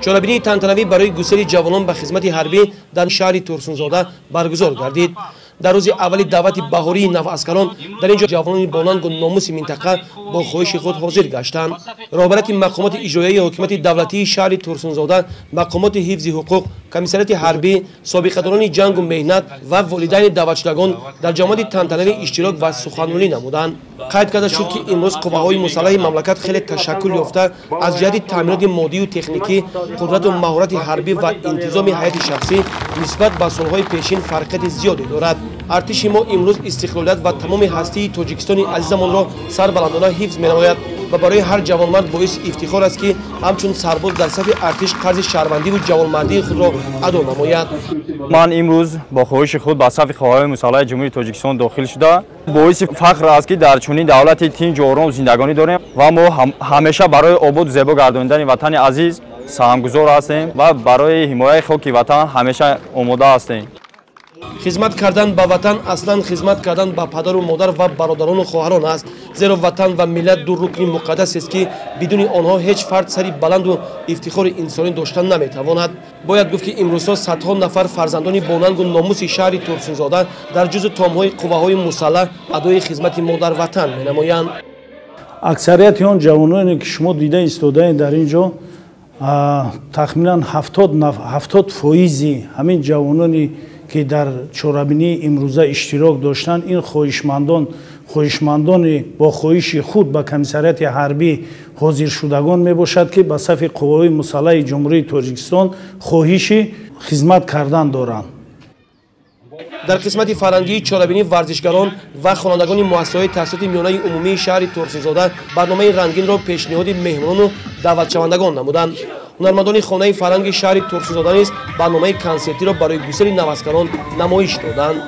чорабинии тантанавӣ барои гусели ҷавонон ба хизмати ҳарбӣ дар шаҳри Турсунзода баргузор гардид. дар рӯзи аввали даъвати баҳории навъаскарон дар ин ҷо ҷавонони бонангу номуси минтақа бо хоҳиши худ ҳозир гаштанд. роҳбарияти мақомоти иҷроияи ҳокимияти давлатии шаҳри Турсунзода, мақомоти ҳифзи ҳуқуқ, комиссарияти ҳарбӣ, собиқадорони ҷангу меҳнат ва волидайни даъватшудагон дар ҷамоати тантанави иштирок ва суханронӣ намуданд. қайд карда шуд ки имрӯз қувваҳои мусаллаҳи мамлакат хеле ташаккул ёфта аз ҷиҳати таъминоти моддию техникӣ, қудрату маҳорати ҳарбӣ ва интизоми ҳаёти шахсӣ нисбат ба солҳои пешин фарқияти зиёде дорад. артиши мо имрӯз истиқлолият ва тамоми ҳастии тоҷикистони азизамонро сарбаландона ҳифз менамояд ва барои ҳар ҷавонмард боиси ифтихор аст ки ҳамчун сарбоз дар сафи артиш қарзи шаҳрвандиву ҷавонмардии худро адо намояд. ман имрӯз бо хоҳиши худ ба сафи қувваҳои мусаллаҳи ҷумҳурии Тоҷикистон дохил шуда боиси фахр аст ки дар чунин давлати тинҷу ором зиндагонӣ дорем ва мо ҳамеша барои ободу зебо гардониндани ватани азиз саҳмгузор ҳастем ва барои ҳимояи хоки ватан ҳамеша омода ҳастем. хизмат кардан ба ватан аслан хизмат кардан ба падару модар ва бародарону хоҳарон аст, зеро ватан ва миллат ду рукни муқаддасест ки бидуни онҳо ҳеҷ фард сари баланду ифтихори инсонӣ дошта наметавонад. бояд гуфт ки имрӯзҳо садҳо нафар фарзандони бонангу номуси шаҳри Турсунзода дар ҷузъу томҳои қувваҳои мусаллаҳ адои хизмати мо дар ватан менамоянд. аксарияти он ҷавононе ки шумо дида истодаед дар ин ҷо тахминан 70% ҳамин ҷавонони ки дар чорабинии имрӯза иштирок доштанд ин хоҳишмандони бо хоҳиши худ ба комиссарияти ҳарбӣ ҳозиршудагон мебошад ки ба сафи қувваҳои мусаллаҳи ҷумҳурии Тоҷикистон хоҳиши хизмат кардан доранд. дар қисмати фарҳангии чорабинӣ варзишгарон ва хонандагони муассисаҳои таҳсилоти миёнаи умумии шаҳри Турсунзода барномаи рангинро пешниҳоди меҳмонону даъватшавандагон намуданд. ҳунармандони хонаи фарҳанги шаҳри Турсунзода низ барномаи консертиро барои гусели навъаскарон намоиш доданд.